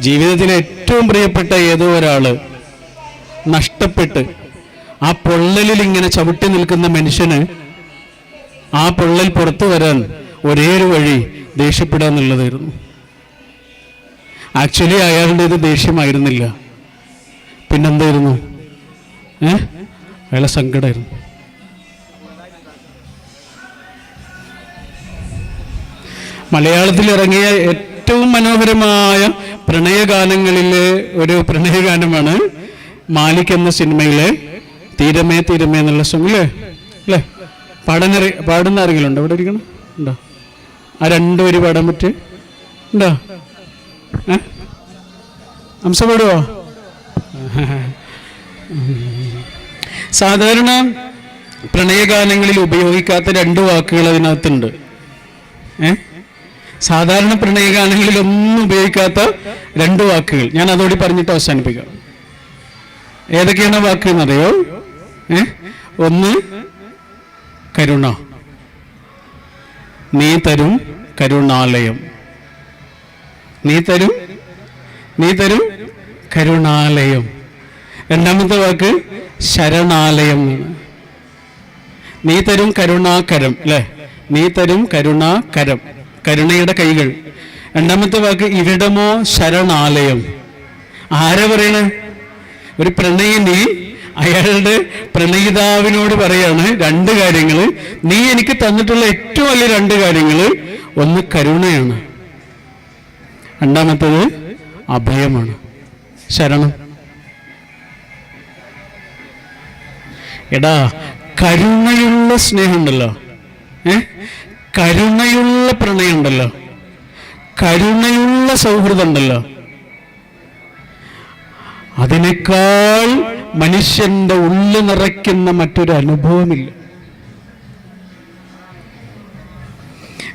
ജീവിതത്തിൽ ഏറ്റവും പ്രിയപ്പെട്ട ഏതോ ഒരാള് നഷ്ടപ്പെട്ട് ആ പൊള്ളലിൽ ഇങ്ങനെ ചവിട്ടി നിൽക്കുന്ന മനുഷ്യന് ആ പൊള്ളൽ പുറത്തു വരാൻ ഒരേ ഒരു വഴി ദേഷ്യപ്പെടുക എന്നുള്ളതായിരുന്നു. ആക്ച്വലി അയാളുടെ ഇത് ദേഷ്യമായിരുന്നില്ല, പിന്നെന്തായിരുന്നു? അയാളെ സങ്കടമായിരുന്നു. മലയാളത്തിൽ ഇറങ്ങിയ ഏറ്റവും മനോഹരമായ പ്രണയഗാനങ്ങളിലെ ഒരു പ്രണയഗാനമാണ് മാലിക് എന്ന സിനിമയിലെ തീരമേ തീരമേ എന്നുള്ള സോങ്. അല്ലേ? പാടുന്ന ആരെങ്കിലും ഉണ്ടോ? ഇവിടെ ഇരിക്കണം ഉണ്ടോ? ആ രണ്ടുപേര് പാടാൻ പറ്റേ ഉണ്ടോ? അംശ പാടുവോ? സാധാരണ പ്രണയഗാനങ്ങളിൽ ഉപയോഗിക്കാത്ത രണ്ട് വാക്കുകൾ അതിനകത്തുണ്ട്. സാധാരണ പ്രണയഗാനങ്ങളിൽ ഒന്നും ഉപയോഗിക്കാത്ത രണ്ട് വാക്കുകൾ ഞാൻ അതോടെ പറഞ്ഞിട്ട് അവസാനിപ്പിക്കാം. ഏതൊക്കെയാണ് വാക്ക് എന്നറിയോ? ഒന്ന് കരുണ, നീ തരും കരുണാലയം. നീ തരും കരുണാലയം. രണ്ടാമത്തെ വാക്ക് ശരണാലയം. നീ തരും കരുണാകരം. അല്ലെ? നീ തരും കരുണാകരം, കരുണയുടെ കൈകൾ. രണ്ടാമത്തെ വാക്ക് ഇവിടമോ ശരണാലയം. ആരാ പറയണ? ഒരു പ്രണയിനി അയാളുടെ പ്രണയിതാവിനോട് പറയാണ് രണ്ട് കാര്യങ്ങള്. നീ എനിക്ക് തന്നിട്ടുള്ള ഏറ്റവും വലിയ രണ്ട് കാര്യങ്ങള്, ഒന്ന് കരുണയാണ്, രണ്ടാമത്തത് അഭയമാണ്, ശരണം. എടാ, കരുണയുള്ള സ്നേഹമുണ്ടല്ലോ, കരുണയുള്ള പ്രണയമുണ്ടല്ലോ, കരുണയുള്ള സൗഹൃദം ഉണ്ടല്ലോ, അതിനേക്കാൾ മനുഷ്യന്റെ ഉള്ളു നിറയ്ക്കുന്ന മറ്റൊരു അനുഭവമില്ല.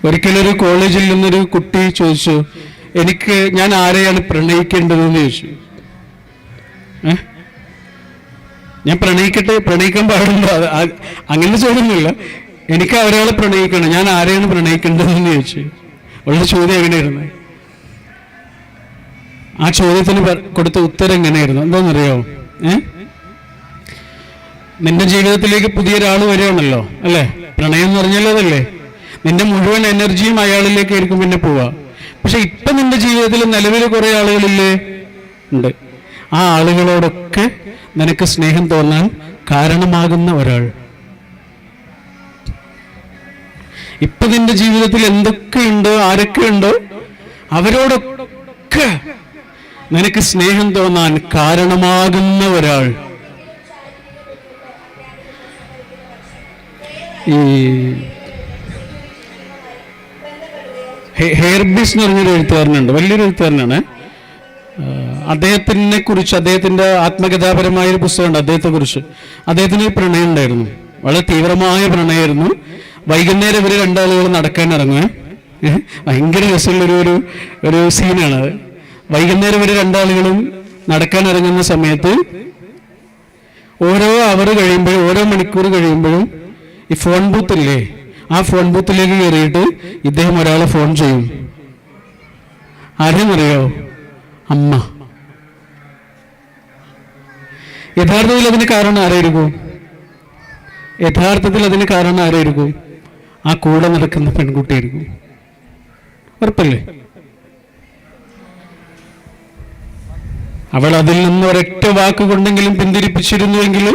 ഒരിക്കലൊരു കോളേജിൽ നിന്നൊരു കുട്ടി ചോദിച്ചു, ഞാൻ ആരെയാണ് പ്രണയിക്കേണ്ടതെന്ന് ചോദിച്ചു. ഞാൻ പ്രണയിക്കാൻ പാടുണ്ടോ? അങ്ങനെ ചോദ്യമൊന്നുമില്ല. എനിക്ക് ഒരാളെ പ്രണയിക്കണം, ഞാൻ ആരെയാണ് പ്രണയിക്കേണ്ടതെന്ന് ചോദിച്ചു. ഉള്ള ചോദ്യം എങ്ങനെയായിരുന്നു? ആ ചോദ്യത്തിന് കൊടുത്ത ഉത്തരം എങ്ങനെയായിരുന്നു? എന്താണെന്നറിയോ? നിന്റെ ജീവിതത്തിലേക്ക് പുതിയൊരാൾ വരികയാണല്ലോ, അല്ലേ? പ്രണയം എന്ന് പറഞ്ഞാൽ അതല്ലേ? നിന്റെ മുഴുവൻ എനർജിയും അയാളിലേക്ക് ആയിരിക്കും പിന്നെ പോവാ. പക്ഷെ ഇപ്പൊ നിന്റെ ജീവിതത്തിൽ നിലവിൽ കുറെ ആളുകളില്ലേ? ഉണ്ട്. ആ ആളുകളോടൊക്കെ നിനക്ക് സ്നേഹം തോന്നാൻ കാരണമാകുന്ന ഒരാൾ. ഇപ്പൊ നിന്റെ ജീവിതത്തിൽ എന്തൊക്കെയുണ്ടോ, ആരൊക്കെയുണ്ടോ, അവരോടൊക്കെ നിനക്ക് സ്നേഹം തോന്നാൻ കാരണമാകുന്ന ഒരാൾ. ഈ ഹെയർബിസ് എന്ന് പറഞ്ഞൊരു എഴുത്തുകാരനുണ്ട്, വലിയൊരു എഴുത്തുകാരനാണ്. അദ്ദേഹത്തിനെ കുറിച്ച്, അദ്ദേഹത്തിന്റെ ആത്മകഥാപരമായൊരു പുസ്തകമുണ്ട് അദ്ദേഹത്തെക്കുറിച്ച്. അദ്ദേഹത്തിന് പ്രണയം ഉണ്ടായിരുന്നു, വളരെ തീവ്രമായ പ്രണയമായിരുന്നു. വൈകുന്നേരം ഇവര് രണ്ടാളുകൾ നടക്കാൻ ഇറങ്ങുക. ഭയങ്കര രസമുള്ളൊരു ഒരു സീനാണത്. വൈകുന്നേരം ഇവര് രണ്ടാളുകളും നടക്കാൻ ഇറങ്ങുന്ന സമയത്ത് ഓരോ അവർ കഴിയുമ്പോഴും, ഓരോ മണിക്കൂർ കഴിയുമ്പോഴും ഈ ഫോൺ ബൂത്തില്ലേ, ആ ഫോൺ ബൂത്തിലേക്ക് കയറിയിട്ട് ഇദ്ദേഹം ഒരാളെ ഫോൺ ചെയ്യും. ആരെന്നറിയോ? അമ്മ. യഥാർത്ഥത്തിൽ അതിന് കാരണം ആരായിരിക്കും? ആ കൂടെ നടക്കുന്ന പെൺകുട്ടിയായിരിക്കും. ഉറപ്പല്ലേ? അവൾ അതിൽ നിന്ന് ഒരൊറ്റ വാക്കുകൊണ്ടെങ്കിലും പിന്തിരിപ്പിച്ചിരുന്നുവെങ്കിൽ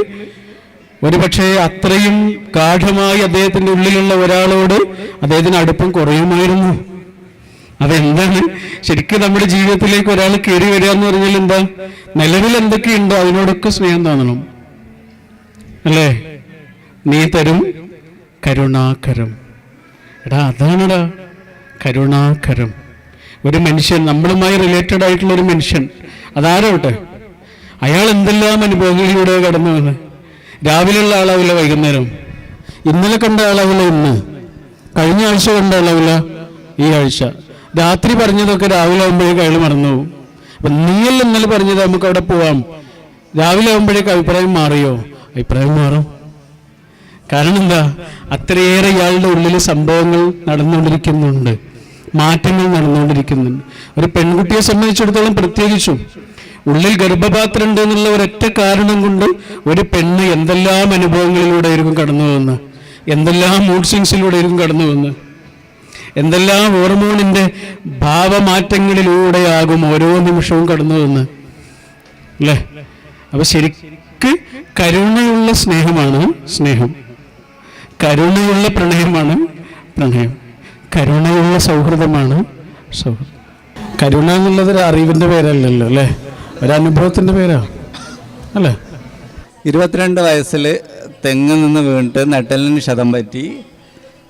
ഒരുപക്ഷെ അത്രയും ഗാഠമായി അദ്ദേഹത്തിന്റെ ഉള്ളിലുള്ള ഒരാളോട് അദ്ദേഹത്തിന് അടുപ്പം കുറയുമായിരുന്നു. അതെന്താണ്? ശരിക്കും നമ്മുടെ ജീവിതത്തിലേക്ക് ഒരാൾ കയറി വരിക എന്ന് പറഞ്ഞാൽ എന്താ? നിലവിൽ എന്തൊക്കെയുണ്ടോ അതിനോടൊക്കെ സ്നേഹം തോന്നണം, അല്ലേ? നീ തരും കരുണാകരം. എടാ, അതാണെടാ കരുണാകരം. ഒരു മനുഷ്യൻ, നമ്മളുമായി റിലേറ്റഡ് ആയിട്ടുള്ള ഒരു മനുഷ്യൻ, അതാരോട്ടെ, അയാൾ എന്തെല്ലാം അനുഭവങ്ങളിലൂടെ കടന്നു വന്ന്. രാവിലെയുള്ള ആളാവില്ല വൈകുന്നേരം, ഇന്നലെ കണ്ട ആളാവില്ല ഇന്ന്, കഴിഞ്ഞ ആഴ്ച കണ്ട ആളാവില്ല ഈ ആഴ്ച, രാത്രി പറഞ്ഞതൊക്കെ രാവിലെ ആകുമ്പോഴേക്ക് അയാൾ മറന്നു പോകും. അപ്പൊ നീയല്ല ഇന്നലെ പറഞ്ഞത് നമുക്ക് അവിടെ പോവാം, രാവിലെ ആകുമ്പോഴേക്ക് അഭിപ്രായം മാറിയോ? അഭിപ്രായം മാറും. കാരണം എന്താ? അത്രയേറെ ഇയാളുടെ ഉള്ളിൽ സംഭവങ്ങൾ നടന്നുകൊണ്ടിരിക്കുന്നുണ്ട്. മാറ്റങ്ങൾ നടന്നുകൊണ്ടിരിക്കുന്നുണ്ട്. ഒരു പെൺകുട്ടിയെ സംബന്ധിച്ചിടത്തോളം പ്രത്യേകിച്ചും ഉള്ളിൽ ഗർഭപാത്രം ഉണ്ട് എന്നുള്ള ഒരൊറ്റ കാരണം കൊണ്ട് ഒരു പെണ്ണ് എന്തെല്ലാം അനുഭവങ്ങളിലൂടെ ആയിരിക്കും കടന്നു പോകുന്നത്, എന്തെല്ലാം മൂഡ് സ്വിങ്സിലൂടെ ആയിരിക്കും കടന്നു പോകുന്നത്, എന്തെല്ലാം ഹോർമോണിൻ്റെ ഭാവമാറ്റങ്ങളിലൂടെയാകും ഓരോ നിമിഷവും കടന്നു പോകുന്നത് അല്ലേ. അപ്പൊ ശരിക്ക് കരുണയുള്ള സ്നേഹമാണ് സ്നേഹം, കരുണയുള്ള പ്രണയമാണ് പ്രണയം, കരുണയുള്ള സൗഹൃദമാണ് സൗഹൃദം. കരുണ എന്നുള്ളത് ഒരു അറിവിൻ്റെ പേരല്ലല്ലോ അല്ലേ, ഒരനുഭവത്തിൻ്റെ പേരാ അല്ലേ. 22 വയസ്സിൽ തെങ്ങ് നിന്ന് വീണിട്ട് നെട്ടലിന് ക്ഷതം പറ്റി.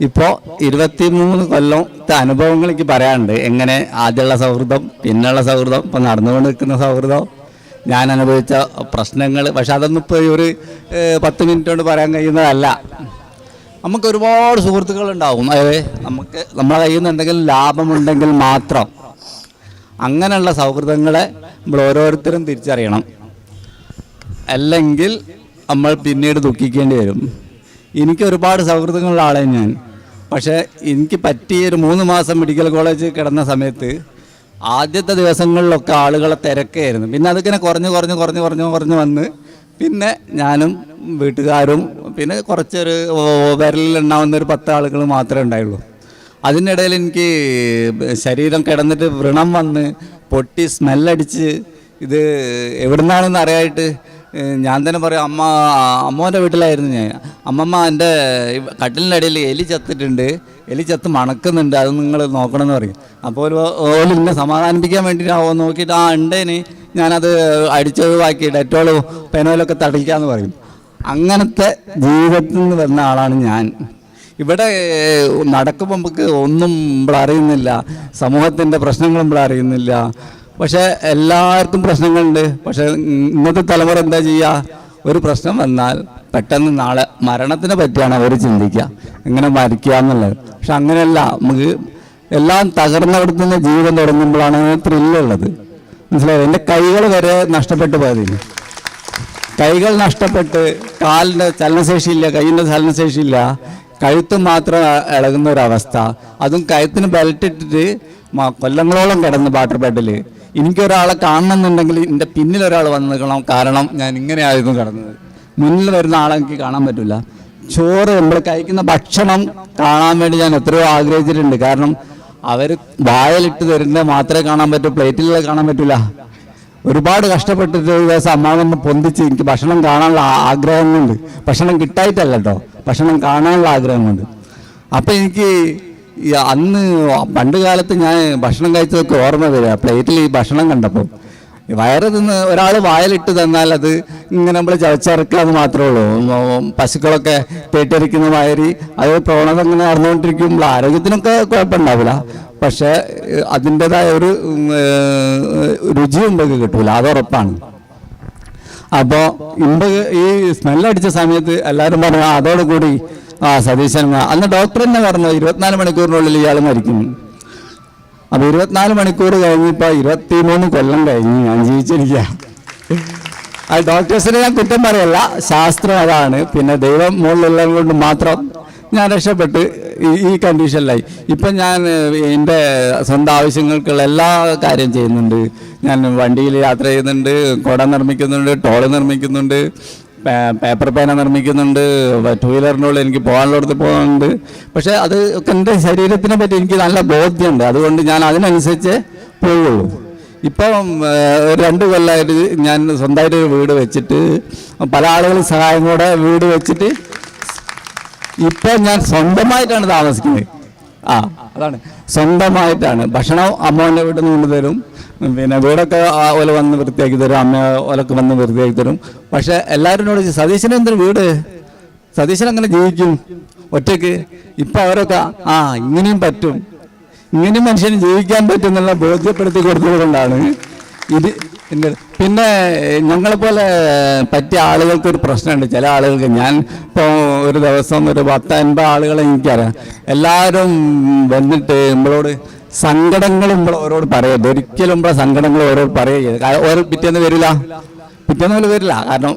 ഇപ്പോൾ 23 കൊല്ലത്തെ അനുഭവങ്ങൾ എനിക്ക് പറയാനുണ്ട്. എങ്ങനെ ആദ്യമുള്ള സൗഹൃദം, പിന്നെയുള്ള സൗഹൃദം, ഇപ്പം നടന്നുകൊണ്ട് നിൽക്കുന്ന സൗഹൃദം, ഞാൻ അനുഭവിച്ച പ്രശ്നങ്ങൾ. പക്ഷെ അതൊന്നും ഇപ്പോൾ ഒരു 10 മിനിറ്റ് കൊണ്ട് പറയാൻ കഴിയുന്നതല്ല. നമുക്ക് ഒരുപാട് സുഹൃത്തുക്കളുണ്ടാവും. അതായത് നമ്മളെ കയ്യിൽ നിന്ന് എന്തെങ്കിലും ലാഭമുണ്ടെങ്കിൽ മാത്രം അങ്ങനെയുള്ള സൗഹൃദങ്ങളെ നമ്മൾ ഓരോരുത്തരും തിരിച്ചറിയണം. അല്ലെങ്കിൽ നമ്മൾ പിന്നീട് ദുഃഖിക്കേണ്ടി വരും. എനിക്ക് ഒരുപാട് സൗഹൃദങ്ങളുള്ള ആളെ ഞാൻ. പക്ഷേ എനിക്ക് പറ്റിയ ഒരു 3 മാസം മെഡിക്കൽ കോളേജ് കിടന്ന സമയത്ത് ആദ്യത്തെ ദിവസങ്ങളിലൊക്കെ ആളുകളെ തിരക്കായിരുന്നു. പിന്നെ അതിങ്ങനെ കുറഞ്ഞ് വന്ന് പിന്നെ ഞാനും വീട്ടുകാരും പിന്നെ കുറച്ചൊരു വിരലിലുണ്ടാവുന്ന ഒരു 10 ആളുകൾ മാത്രമേ ഉണ്ടായുള്ളൂ. അതിനിടയിൽ എനിക്ക് ശരീരം കിടന്നിട്ട് വ്രണം വന്ന് പൊട്ടി സ്മെല്ലടിച്ച് ഇത് എവിടുന്നാണെന്ന് അറിയായിട്ട് ഞാൻ തന്നെ പറയാം, അമ്മോൻ്റെ വീട്ടിലായിരുന്നു ഞാൻ. അമ്മമ്മ എൻ്റെ കട്ടിലിൻ്റെ ഇടയിൽ എലി ചത്തിട്ടുണ്ട്, എലി ചത്ത് മണക്കുന്നുണ്ട്, അത് നിങ്ങൾ നോക്കണമെന്ന് പറയും. അപ്പോൾ ഓല് എന്നെ സമാധാനിപ്പിക്കാൻ വേണ്ടിയിട്ടാവോ നോക്കിയിട്ട് ഉണ്ടേന് ഞാനത് അടിച്ചൊഴിവാക്കി ഡെറ്റോളോ പെനോലൊക്കെ തടിക്കാമെന്ന് പറയും. അങ്ങനത്തെ ജീവിതത്തിൽ നിന്ന് വന്ന ആളാണ് ഞാൻ. ഇവിടെ നടക്കുമ്പോൾ നമുക്ക് ഒന്നും നമ്മൾ അറിയുന്നില്ല, സമൂഹത്തിൻ്റെ പ്രശ്നങ്ങൾ നമ്മൾ അറിയുന്നില്ല. പക്ഷേ എല്ലാവർക്കും പ്രശ്നങ്ങളുണ്ട്. പക്ഷേ ഇന്നത്തെ തലമുറ എന്താ ചെയ്യുക, ഒരു പ്രശ്നം വന്നാൽ പെട്ടെന്ന് നാളെ മരണത്തിനെ പറ്റിയാണ് അവർ ചിന്തിക്കുക, എങ്ങനെ മരിക്കുക എന്നുള്ളത്. പക്ഷെ അങ്ങനെയല്ല, നമുക്ക് എല്ലാം തകർന്നവിടുത്തെ ജീവിതം തുടങ്ങുമ്പോഴാണ് ത്രില്ലുള്ളത്. മനസ്സിലായത്? എൻ്റെ കൈകൾ വരെ നഷ്ടപ്പെട്ടു പോയതില്ല. കൈകൾ നഷ്ടപ്പെട്ട് കാലിൻ്റെ ചലനശേഷിയില്ല, കൈയിൻ്റെ ചലനശേഷിയില്ല, കഴുത്ത് മാത്രം ഇളകുന്ന ഒരവസ്ഥ. അതും കഴുത്തിന് ബെൽറ്റിട്ടിട്ട് കൊല്ലങ്ങളോളം കിടന്ന് വാട്ടർ ബെഡിൽ. എനിക്കൊരാളെ കാണണമെന്നുണ്ടെങ്കിൽ എൻ്റെ പിന്നിലൊരാൾ വന്ന് നിൽക്കണം, കാരണം ഞാൻ ഇങ്ങനെയായിരുന്നു കിടന്നത്. മുന്നിൽ വരുന്ന ആളെ എനിക്ക് കാണാൻ പറ്റില്ല. ചോറ് നമ്മൾ കഴിക്കുന്ന ഭക്ഷണം കാണാൻ വേണ്ടി ഞാൻ എത്രയോ ആഗ്രഹിച്ചിട്ടുണ്ട്. കാരണം അവർ വായലിട്ട് തരുന്നത് മാത്രമേ കാണാൻ പറ്റൂ, പ്ലേറ്റിലുള്ള കാണാൻ പറ്റില്ല. ഒരുപാട് കഷ്ടപ്പെട്ടിട്ട് ഒരു ദിവസം അമ്മാവനെ പൊന്തിച്ച് എനിക്ക് ഭക്ഷണം കാണാനുള്ള ആഗ്രഹം കൊണ്ട്, ഭക്ഷണം കിട്ടായിട്ടല്ല കേട്ടോ, ഭക്ഷണം കാണാനുള്ള ആഗ്രഹം കൊണ്ട്. അപ്പം എനിക്ക് അന്ന് പണ്ട് കാലത്ത് ഞാൻ ഭക്ഷണം കഴിച്ചതൊക്കെ ഓർമ്മ വരിക. പ്ലേറ്റിൽ ഈ ഭക്ഷണം കണ്ടപ്പോൾ വയറ് തിന്ന് ഒരാൾ വായലിട്ട് തന്നാൽ അത് ഇങ്ങനെ നമ്മൾ ചവച്ചറക്കുക എന്ന് മാത്രമേ ഉള്ളൂ. പശുക്കളൊക്കെ പേറ്റരിക്കുന്ന മാതിരി അത് പ്രവണത ഇങ്ങനെ നടന്നുകൊണ്ടിരിക്കുമ്പോൾ ആരോഗ്യത്തിനൊക്കെ കുഴപ്പമുണ്ടാവില്ല. പക്ഷേ അതിൻ്റെതായ ഒരു രുചിയും ഇമ്പക്ക് കിട്ടൂല, അതുറപ്പാണ്. അപ്പോൾ ഈ സ്മെല്ലടിച്ച സമയത്ത് എല്ലാവരും പറഞ്ഞു അതോടുകൂടി സതീശൻ. അന്ന് ഡോക്ടർ തന്നെ പറഞ്ഞു 24 മണിക്കൂറിനുള്ളിൽ ഇയാൾ മരിക്കും. അപ്പോൾ 24 മണിക്കൂർ കഴിഞ്ഞിപ്പോൾ 23 കൊല്ലം കഴിഞ്ഞ് ഞാൻ ജീവിച്ചിരിക്കുക. അത് ഡോക്ടേഴ്സിനെ ഞാൻ കുറ്റം പറയല്ല, ശാസ്ത്രം അതാണ്. പിന്നെ ദൈവം മുകളിലുള്ളത് കൊണ്ട് മാത്രം ഞാൻ രക്ഷപ്പെട്ട് ഈ കണ്ടീഷനിലായി. ഇപ്പം ഞാൻ എൻ്റെ സ്വന്തം ആവശ്യങ്ങൾക്കുള്ള എല്ലാ കാര്യം ചെയ്യുന്നുണ്ട്. ഞാൻ വണ്ടിയിൽ യാത്ര ചെയ്യുന്നുണ്ട്, കുട നിർമ്മിക്കുന്നുണ്ട്, ടോള് നിർമ്മിക്കുന്നുണ്ട്, പേപ്പർ പേന നിർമ്മിക്കുന്നുണ്ട്, 2 വീലറിനുള്ളിൽ എനിക്ക് പോകാനുള്ളടത്ത് പോകുന്നുണ്ട്. പക്ഷേ അത് ഒക്കെ എൻ്റെ ശരീരത്തിനെ പറ്റി എനിക്ക് നല്ല ബോധ്യമുണ്ട്. അതുകൊണ്ട് ഞാൻ അതിനനുസരിച്ച് പോവുള്ളൂ. ഇപ്പം 2 കൊല്ലമായിട്ട് ഞാൻ സ്വന്തമായിട്ട് ഒരു വീട് വെച്ചിട്ട് പല ആളുകളും സഹായം കൂടെ വീട് വെച്ചിട്ട് ഇപ്പം ഞാൻ സ്വന്തമായിട്ടാണ് താമസിക്കുന്നത്. അതാണ് സ്വന്തമായിട്ടാണ്. ഭക്ഷണം അമ്മേൻ്റെ വീട്ടിൽ നിന്ന് കൊണ്ടുതരും, പിന്നെ വീടൊക്കെ ഓല വന്ന് വൃത്തിയാക്കി തരും, അമ്മ ഓലൊക്കെ വന്ന് വൃത്തിയാക്കി തരും. പക്ഷെ എല്ലാവരും എന്നോട് സതീശന് എന്തൊരു വീട്, സതീശൻ അങ്ങനെ ജീവിക്കും ഒറ്റയ്ക്ക്. ഇപ്പം അവരൊക്കെ ഇങ്ങനെയും പറ്റും, ഇങ്ങനെയും മനുഷ്യന് ജീവിക്കാൻ പറ്റും എന്നുള്ള ബോധ്യപ്പെടുത്തി കൊടുത്തത് കൊണ്ടാണ് ഇത്. പിന്നെ ഞങ്ങളെപ്പോലെ പറ്റിയ ആളുകൾക്കൊരു പ്രശ്നമുണ്ട്. ചില ആളുകൾക്ക് ഞാൻ ഇപ്പോൾ ഒരു ദിവസം ഒരു 10-50 ആളുകളെ എനിക്കറിയാം. എല്ലാവരും വന്നിട്ട് നമ്മളോട് സങ്കടങ്ങൾ ഓരോട് പറയരുത്. ഒരിക്കലും നമ്മളെ സങ്കടങ്ങൾ ഓരോട് പറയരുത്. ഓരോ പിറ്റേന്ന് വരില്ല. കാരണം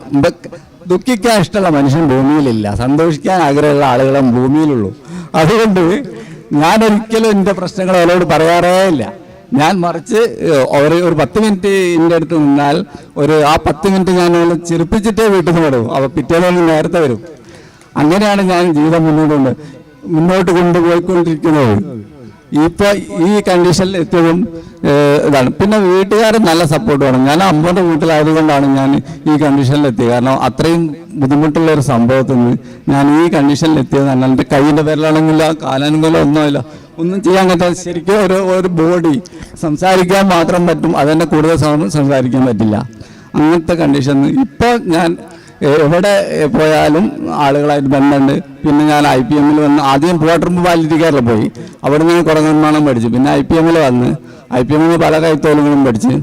ദുഃഖിക്കാൻ ഇഷ്ടമുള്ള മനുഷ്യൻ ഭൂമിയിലില്ല, സന്തോഷിക്കാൻ ആഗ്രഹമുള്ള ആളുകളെ ഭൂമിയിലുള്ളൂ. അതുകൊണ്ട് ഞാനൊരിക്കലും എൻ്റെ പ്രശ്നങ്ങൾ അവരോട് പറയാറേ ഇല്ല. ഞാൻ മറിച്ച് ഒരു 10 മിനിറ്റ് എൻ്റെ അടുത്ത് നിന്നാൽ ആ 10 മിനിറ്റ് ഞാൻ ചിരിപ്പിച്ചിട്ടേ വീട്ടിൽ നിന്ന് വരും. അപ്പോൾ പിറ്റേന്ന് നേരത്തെ വരും. അങ്ങനെയാണ് ഞാൻ ജീവിതം മുന്നോട്ട് കൊണ്ടുപോയിക്കൊണ്ടിരിക്കുന്നത്. ഇപ്പോൾ ഈ കണ്ടീഷനിൽ എത്തിയതും ഇതാണ്. പിന്നെ വീട്ടുകാരൻ നല്ല സപ്പോർട്ട് വേണം. ഞാൻ അമ്മയുടെ വീട്ടിലായതുകൊണ്ടാണ് ഞാൻ ഈ കണ്ടീഷനിലെത്തിയത്. കാരണം അത്രയും ബുദ്ധിമുട്ടുള്ള ഒരു സംഭവത്തിൽ നിന്ന് ഞാൻ ഈ കണ്ടീഷനിലെത്തിയത് തന്നെ. എൻ്റെ കയ്യിൻ്റെ പേരിലാണെങ്കിലോ കാലാനുകൂലം ഒന്നുമില്ല, ഒന്നും ചെയ്യാൻ പറ്റാതെ ശരിക്കും ഒരു ബോഡി സംസാരിക്കാൻ മാത്രം പറ്റും, അതെന്നെ കൂടുതൽ സംസാരിക്കാൻ പറ്റില്ല. അങ്ങനത്തെ കണ്ടീഷനിൽ ഇപ്പോൾ ഞാൻ എവിടെ പോയാലും ആളുകളായിട്ട് ബന്ധമുണ്ട്. പിന്നെ ഞാൻ IPM വന്ന് ആദ്യം പോട്ടർമ്പ് പാലിറ്റിക്കാരിൽ പോയി, അവിടെ നിന്ന് കുറേ നിർമ്മാണം പഠിച്ചു. പിന്നെ IPM വന്ന് IPM പല കൈത്തൊഴിലുകളും പഠിച്ച്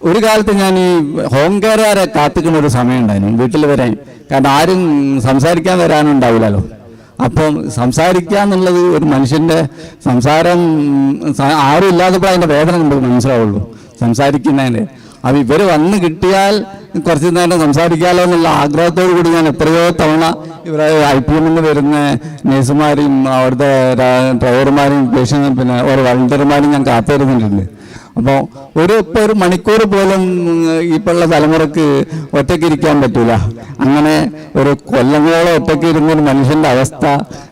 ഒരു കാലത്ത് ഞാൻ ഈ ഹോം കെയറുകാരെ കാത്തിക്കുന്ന ഒരു സമയം ഉണ്ടായിരുന്നു വീട്ടിൽ വരാൻ. കാരണം ആരും സംസാരിക്കാൻ വരാനുണ്ടാവില്ലല്ലോ. അപ്പം സംസാരിക്കുക എന്നുള്ളത് ഒരു മനുഷ്യൻ്റെ സംസാരം ആരും ഇല്ലാത്തപ്പോൾ അതിൻ്റെ വേദന നമുക്ക് മനസ്സിലാവുള്ളൂ സംസാരിക്കുന്നതിൻ്റെ. അപ്പം ഇവർ വന്ന് കിട്ടിയാൽ കുറച്ച് നേരം സംസാരിക്കാമല്ലോ എന്നുള്ള ആഗ്രഹത്തോടു കൂടി ഞാൻ എത്രയോ തവണ ഇവരെ IPM വരുന്ന നേഴ്സുമാരെയും അവിടുത്തെ ഡ്രൈവർമാരെയും പിന്നെ ഓരോ വളണ്ടിയർമാരെയും ഞാൻ കാത്തിരുന്നിട്ടുണ്ട്. അപ്പോൾ ഇപ്പോൾ ഒരു മണിക്കൂർ പോലും ഇപ്പോഴുള്ള തലമുറക്ക് ഒറ്റയ്ക്കിരിക്കാൻ പറ്റൂല. അങ്ങനെ ഒരു കൊല്ലങ്ങളോളം ഒറ്റയ്ക്ക് ഇരുന്നൊരു മനുഷ്യൻ്റെ അവസ്ഥ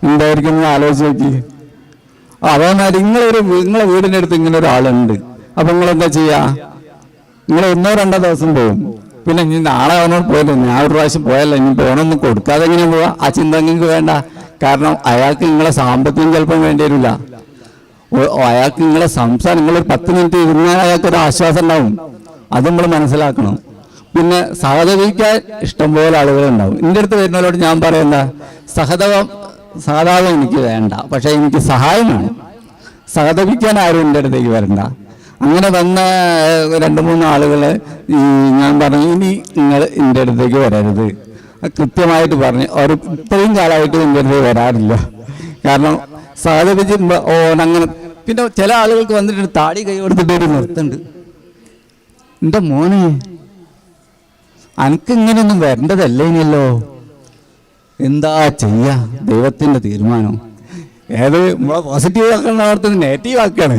എന്തായിരിക്കും എന്ന് ആലോചിച്ച് നോക്കി. അതേമാതിരി നിങ്ങളെ വീടിൻ്റെ അടുത്ത് ഇങ്ങനെ ഒരാളുണ്ട്. അപ്പം നിങ്ങളെന്താ ചെയ്യുക? നിങ്ങൾ 1-2 ദിവസം പോകും. പിന്നെ ഇനി നാളെ അവനോട് പോയില്ല, ഞാൻ ഒരു പ്രാവശ്യം പോയല്ല, ഇനി പോകണമെന്ന് കൊടുക്കാതെ എങ്ങനെ പോവാ? ആ ചിന്ത നിങ്ങൾക്ക് വേണ്ട. കാരണം അയാൾക്ക് നിങ്ങളെ സാമ്പത്തികം ചിലപ്പം വേണ്ടി വരില്ല. അയാൾക്ക് നിങ്ങളെ സംസാരം നിങ്ങളൊരു 10 മിനിറ്റ് ഇരുന്നാൽ അയാൾക്കൊരു ആശ്വാസം ഉണ്ടാവും. അത് നമ്മൾ മനസ്സിലാക്കണം. പിന്നെ സഹതപിക്കാൻ ഇഷ്ടംപോലെ ആളുകളുണ്ടാവും. എൻ്റെ അടുത്ത് വരുന്നവരോട് ഞാൻ പറയുന്ന സഹതാപം എനിക്ക് വേണ്ട, പക്ഷേ എനിക്ക് സഹായം വേണം. സഹതപിക്കാൻ ആരും എൻ്റെ അടുത്തേക്ക് വരണ്ട. അങ്ങനെ വന്ന 2-3 ആളുകൾ ഞാൻ പറഞ്ഞു, ഇനി നിങ്ങൾ എൻ്റെ അടുത്തേക്ക് വരരുത്, കൃത്യമായിട്ട് പറഞ്ഞു. അവർ ഇത്രയും കാലമായിട്ട് എൻ്റെ അടുത്ത് വരാറില്ല. കാരണം സഹതപിച്ച് അങ്ങനെ. പിന്നെ ചില ആളുകൾക്ക് വന്നിട്ട് താടി കൈ കൊടുത്തിട്ട് നിർത്തുന്നുണ്ട്. എൻ്റെ മോനെ അനക്ക് ഇങ്ങനെയൊന്നും വരേണ്ടതല്ലേ ഇനിയല്ലോ, എന്താ ചെയ്യാ, ദൈവത്തിൻ്റെ തീരുമാനം. നമ്മളെ പോസിറ്റീവ് ആക്കണവർത്തത് നെഗറ്റീവ് ആക്കുകയാണ്.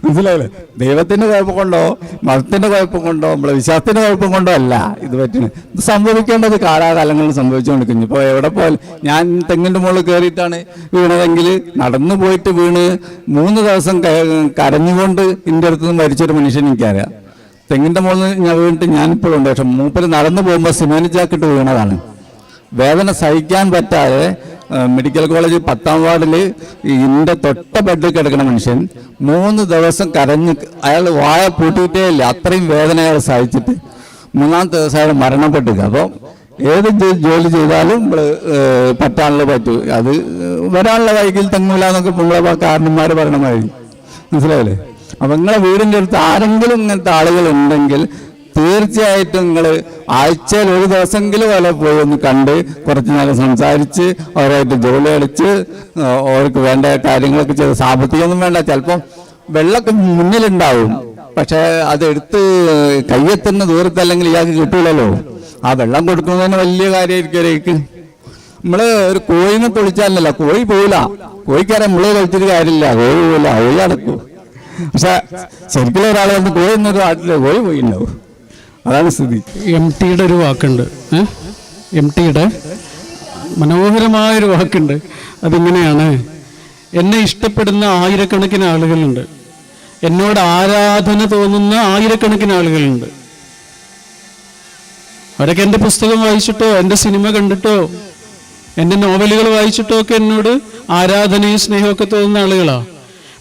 മനസ്സിലായില്ലേ? ദൈവത്തിൻ്റെ കുഴപ്പം കൊണ്ടോ മതത്തിൻ്റെ കുഴപ്പം കൊണ്ടോ നമ്മളെ വിശ്വാസത്തിൻ്റെ കുഴപ്പം കൊണ്ടോ അല്ല ഇത് പറ്റുന്നത്. ഇത് സംഭവിക്കേണ്ടത് കാലാകാലങ്ങളിൽ സംഭവിച്ചുകൊണ്ടിരിക്കുന്നു. ഇപ്പോൾ എവിടെ പോയാലും ഞാൻ തെങ്ങിൻ്റെ മുകളിൽ കയറിയിട്ടാണ് വീണതെങ്കിൽ നടന്നു പോയിട്ട് വീണ് 3 ദിവസം കരഞ്ഞുകൊണ്ട് എൻ്റെ അടുത്ത് നിന്ന് മരിച്ചൊരു മനുഷ്യൻ എനിക്കറിയാം. തെങ്ങിൻ്റെ മുകളിൽ ഞാൻ വീണിട്ട് ഞാനിപ്പോഴും ഉണ്ട്. പക്ഷെ മൂപ്പര് നടന്നു പോകുമ്പോൾ സിമന്റ് ജാക്കിട്ട് വീണതാണ്. വേദന സഹിക്കാൻ പറ്റാതെ മെഡിക്കൽ കോളേജ് 10ാം വാർഡിൽ ഇതിൻ്റെ തൊട്ട ബെഡിൽ കിടക്കുന്ന മനുഷ്യൻ 3 ദിവസം കരഞ്ഞ് അയാൾ വായ പൂട്ടിയിട്ടേ ഇല്ല, അത്രയും വേദന അയാൾ സഹിച്ചിട്ട് 3ാമത്തെ ദിവസം അയാൾ മരണപ്പെട്ടു. അപ്പോൾ ഏത് ജോലി ചെയ്താലും നമ്മൾ പറ്റാനുള്ള പറ്റൂ, അത് വരാനുള്ള വൈകിൽ തങ്ങൂല എന്നൊക്കെ നമ്മളെ കാരണന്മാർ പറയണ മാതിരി. മനസ്സിലായില്ലേ? അപ്പം നിങ്ങളെ വീടിൻ്റെ അടുത്ത് ആരെങ്കിലും ഇങ്ങനത്തെ ആളുകൾ ഉണ്ടെങ്കിൽ തീർച്ചയായിട്ടും നിങ്ങൾ ആഴ്ചയിൽ ഒരു ദിവസമെങ്കിലും പോലെ പോയി ഒന്ന് കണ്ട് കുറച്ച് നേരം സംസാരിച്ച് അവരായിട്ട് ജോലി കളിച്ച് അവർക്ക് വേണ്ട കാര്യങ്ങളൊക്കെ ചെയ്ത്, സാമ്പത്തികമൊന്നും വേണ്ട, ചിലപ്പം വെള്ളമൊക്കെ മുന്നിലുണ്ടാവും, പക്ഷെ അതെടുത്ത് കയ്യെത്തുന്ന ദൂരത്തല്ലെങ്കിൽ ഇയാൾക്ക് കിട്ടൂലല്ലോ. ആ വെള്ളം കൊടുക്കുന്നതിന് വലിയ കാര്യമായിരിക്കും. നമ്മൾ ഒരു കോഴിനെ തൊളിച്ചാലല്ല, കോഴി പോവില്ല. കോഴിക്കാരെ നമ്മളെ കളിച്ചിട്ട് കാര്യമില്ല, കോഴി പോവില്ല, കോഴി അടക്കും. പക്ഷെ ശരിക്കും ഒരാൾ വന്ന് കോഴി എന്നൊരു നാട്ടില് കോഴി പോയിണ്ടാവും. അതാണ് സ്ഥിതി. MTയുടെ ഒരു വാക്കുണ്ട്, MTയുടെ മനോഹരമായൊരു വാക്കുണ്ട്. അതിങ്ങനെയാണ്: എന്നെ ഇഷ്ടപ്പെടുന്ന ആയിരക്കണക്കിന് ആളുകളുണ്ട്, എന്നോട് ആരാധന തോന്നുന്ന ആയിരക്കണക്കിന് ആളുകളുണ്ട്. അവരൊക്കെ എൻ്റെ പുസ്തകം വായിച്ചിട്ടോ എൻ്റെ സിനിമ കണ്ടിട്ടോ എൻ്റെ നോവലുകൾ വായിച്ചിട്ടോ ഒക്കെ എന്നോട് ആരാധനയും സ്നേഹമൊക്കെ തോന്നുന്ന ആളുകളാണ്.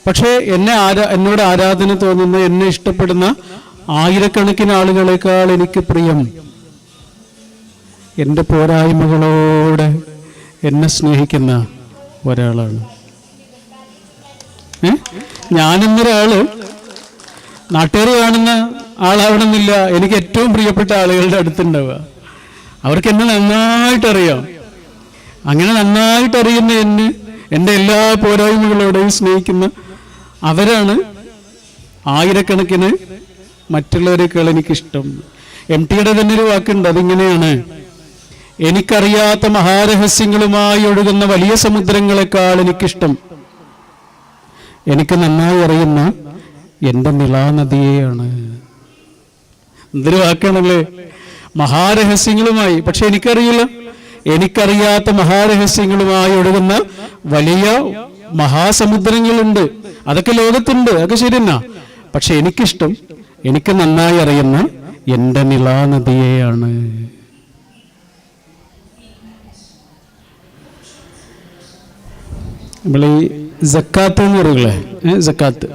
പക്ഷേ എന്നോട് ആരാധന തോന്നുന്ന, എന്നെ ഇഷ്ടപ്പെടുന്ന ആയിരക്കണക്കിന് ആളുകളെക്കാൾ എനിക്ക് പ്രിയം എൻ്റെ പോരായ്മകളോടെ എന്നെ സ്നേഹിക്കുന്ന ഒരാളാണ്. ഞാനെന്നൊരാള് നാട്ടുകാർ കാണുന്ന ആളാവണമെന്നില്ല എനിക്ക് ഏറ്റവും പ്രിയപ്പെട്ട ആളുകളുടെ അടുത്തുണ്ടാവുക. അവർക്ക് എന്നെ നന്നായിട്ടറിയാം. അങ്ങനെ നന്നായിട്ടറിയുന്ന എൻ്റെ എല്ലാ പോരായ്മകളോടെയും സ്നേഹിക്കുന്ന അവരാണ് ആയിരക്കണക്കിന് മറ്റുള്ളവരെക്കാൾ എനിക്കിഷ്ടം. MTയുടെ തന്നെ ഒരു വാക്കുണ്ട്, അതിങ്ങനെയാണ്: എനിക്കറിയാത്ത മഹാരഹസ്യങ്ങളുമായി ഒഴുകുന്ന വലിയ സമുദ്രങ്ങളെക്കാൾ എനിക്കിഷ്ടം എനിക്ക് നന്നായി അറിയുന്ന എൻ്റെ നിളാനദിയെയാണ്. എന്തൊരു വാക്കാണല്ലേ, മഹാരഹസ്യങ്ങളുമായി. പക്ഷെ എനിക്കറിയില്ല, എനിക്കറിയാത്ത മഹാരഹസ്യങ്ങളുമായി ഒഴുകുന്ന വലിയ മഹാസമുദ്രങ്ങളുണ്ട്, അതൊക്കെ ലോകത്തുണ്ട്, അതൊക്കെ ശരിയെന്നാ. പക്ഷെ എനിക്കിഷ്ടം എനിക്ക് നന്നായി അറിയുന്ന എൻ്റെ നിളാനദിയെയാണ്. നമ്മൾ ഈ സക്കാത്ത് എന്ന് പറയില്ലേ, സക്കാത്ത്,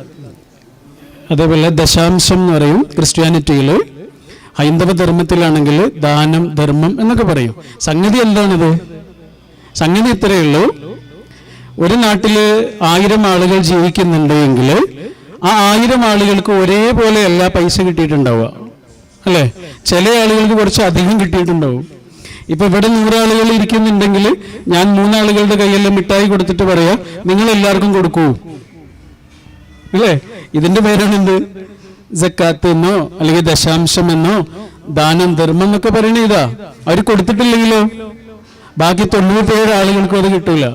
അതേപോലെ ദശാംശം എന്ന് പറയും ക്രിസ്ത്യാനിറ്റിയിൽ. ഹൈന്ദവ ധർമ്മത്തിലാണെങ്കിൽ ദാനം, ധർമ്മം എന്നൊക്കെ പറയും. സംഗതി എന്താണിത്? സംഗതി ഇത്രയേ ഉള്ളൂ. ഒരു നാട്ടില് 1000 ആളുകൾ ജീവിക്കുന്നുണ്ട് എങ്കിൽ ആ 1000 ആളുകൾക്ക് ഒരേപോലെ എല്ലാ പൈസ കിട്ടിയിട്ടുണ്ടാവുക, അല്ലേ? ചില ആളുകൾക്ക് കുറച്ച് അധികം കിട്ടിയിട്ടുണ്ടാവും. ഇപ്പൊ ഇവിടെ 100 ആളുകൾ ഇരിക്കുന്നുണ്ടെങ്കിൽ ഞാൻ 3 ആളുകളുടെ കയ്യെല്ലാം മിഠായി കൊടുത്തിട്ട് പറയാ, നിങ്ങൾ എല്ലാവർക്കും കൊടുക്കൂ, അല്ലേ? ഇതിന്റെ പേരാണ് എന്ത്? സക്കാത്ത് എന്നോ അല്ലെങ്കിൽ ദശാംശം എന്നോ ദാനം, ധർമ്മം എന്നൊക്കെ പറയണ ഇതാ. അവർ കൊടുത്തിട്ടില്ലെങ്കിലോ ബാക്കി 97 ആളുകൾക്കും അത് കിട്ടൂല,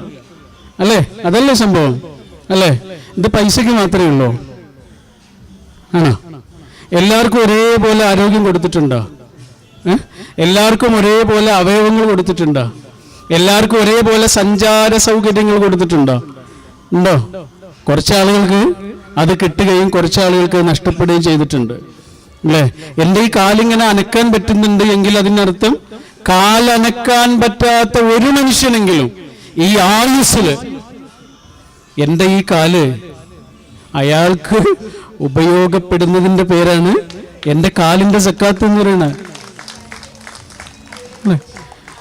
അല്ലേ? അതല്ലേ സംഭവം, അല്ലേ? ഇത് പൈസക്ക് മാത്രമേ ഉള്ളൂ, ആണോ? എല്ലാവർക്കും ഒരേപോലെ ആരോഗ്യം കൊടുത്തിട്ടുണ്ടോ? എല്ലാവർക്കും ഒരേപോലെ അവയവങ്ങൾ കൊടുത്തിട്ടുണ്ടോ? എല്ലാവർക്കും ഒരേപോലെ സഞ്ചാര സൗകര്യങ്ങൾ കൊടുത്തിട്ടുണ്ടോ? ഉണ്ടോ? കുറച്ച് ആളുകൾക്ക് അത് കിട്ടുകയും കുറച്ച് ആളുകൾക്ക് നഷ്ടപ്പെടുകയും ചെയ്തിട്ടുണ്ട്, അല്ലേ? എൻ്റെ ഈ കാലിങ്ങനെ അനക്കാൻ പറ്റുന്നുണ്ട് എങ്കിൽ അതിനർത്ഥം കാലനക്കാൻ പറ്റാത്ത ഒരു മനുഷ്യനെങ്കിലും ഈ ആയുസ്സില് എൻ്റെ ഈ കാല് അയാൾക്ക് ഉപയോഗപ്പെടുന്നതിൻ്റെ പേരാണ് എൻ്റെ കാലിൻ്റെ സക്കാത്ത് എന്ന് പറയുന്നത്.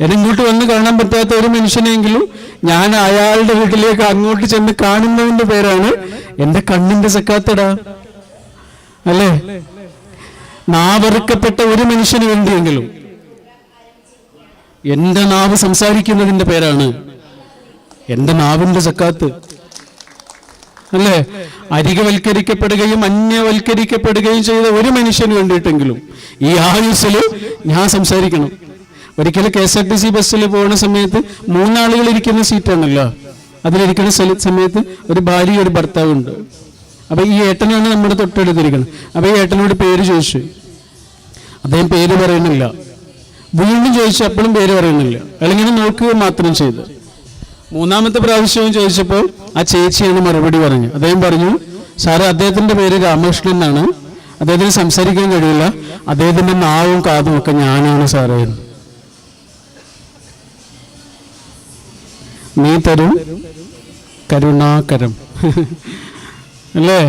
എനിങ്ങോട്ട് വന്ന് കാണാൻ പറ്റാത്ത ഒരു മനുഷ്യനെങ്കിലും ഞാൻ അയാളുടെ വീട്ടിലേക്ക് അങ്ങോട്ട് ചെന്ന് കാണുന്നതിന്റെ പേരാണ് എൻ്റെ കണ്ണിന്റെ സക്കാത്തടാ, അല്ലേ? നാവറുക്കപ്പെട്ട ഒരു മനുഷ്യന് വേണ്ടിയെങ്കിലും എൻ്റെ നാവ് സംസാരിക്കുന്നതിന്റെ പേരാണ് എൻ്റെ നാവിന്റെ സക്കാത്ത്, അല്ലേ? അരികവൽക്കരിക്കപ്പെടുകയും അന്യവൽക്കരിക്കപ്പെടുകയും ചെയ്ത ഒരു മനുഷ്യന് വേണ്ടിയിട്ടെങ്കിലും ഈ ആയുസ്സിൽ ഞാൻ സംസാരിക്കണം. ഒരിക്കലും KSRTC ബസ്സിൽ പോകുന്ന സമയത്ത് 3 ആളുകൾ ഇരിക്കുന്ന സീറ്റാണല്ലോ, അതിലിരിക്കുന്ന സമയത്ത് ഒരു ഭാര്യ ഒരു ഭർത്താവുണ്ട്. അപ്പൊ ഈ ഏട്ടനാണ് നമ്മുടെ തൊട്ടടുത്തിരിക്കുന്നത്. അപ്പൊ ഈ ഏട്ടനോട് പേര് ചോദിച്ചു, അദ്ദേഹം പേര് പറയുന്നില്ല. വീണ്ടും ചോദിച്ചു, അപ്പോഴും പേര് പറയുന്നില്ല. അയാളിങ്ങനെ നോക്കുക മാത്രം ചെയ്ത്. 3ാമത്തെ പ്രാവശ്യവും ചോദിച്ചപ്പോൾ ആ ചേച്ചിയാണ് മറുപടി പറഞ്ഞു. അദ്ദേഹം പറഞ്ഞു, സാറ് അദ്ദേഹത്തിന്റെ പേര് രാമകൃഷ്ണൻ എന്നാണ്, അദ്ദേഹത്തിന് സംസാരിക്കാൻ കഴിയില്ല, അദ്ദേഹത്തിന്റെ നാവും കാതും ഒക്കെ ഞാനാണ് സാറേ. നീ തരും കരുണാകരം, അല്ലേ?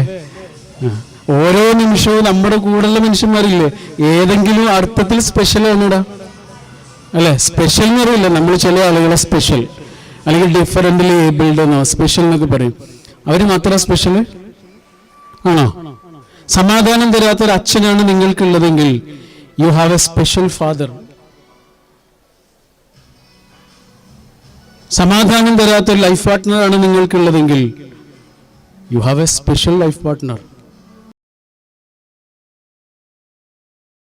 ഓരോ നിമിഷവും നമ്മുടെ കൂടെയുള്ള മനുഷ്യന്മാരില്ലേ, ഏതെങ്കിലും അർത്ഥത്തിൽ സ്പെഷ്യൽ ആണിടാ, അല്ലെ? സ്പെഷ്യൽ എന്ന് പറയില്ല നമ്മൾ, ചില ആളുകളെ സ്പെഷ്യൽ അല്ലെങ്കിൽ ഡിഫറൻ്റ്ലി ഏബിൾഡ് എന്നോ സ്പെഷ്യൽ എന്നൊക്കെ പറയും. അവർ മാത്രം സ്പെഷ്യൽ ആണോ? സമാധാനം തരാത്തൊരു അച്ഛനാണ് നിങ്ങൾക്കുള്ളതെങ്കിൽ you have a special father. സമാധാനം തരാത്തൊരു ലൈഫ് പാർട്ട്ണർ ആണ് നിങ്ങൾക്കുള്ളതെങ്കിൽ you have a special life partner.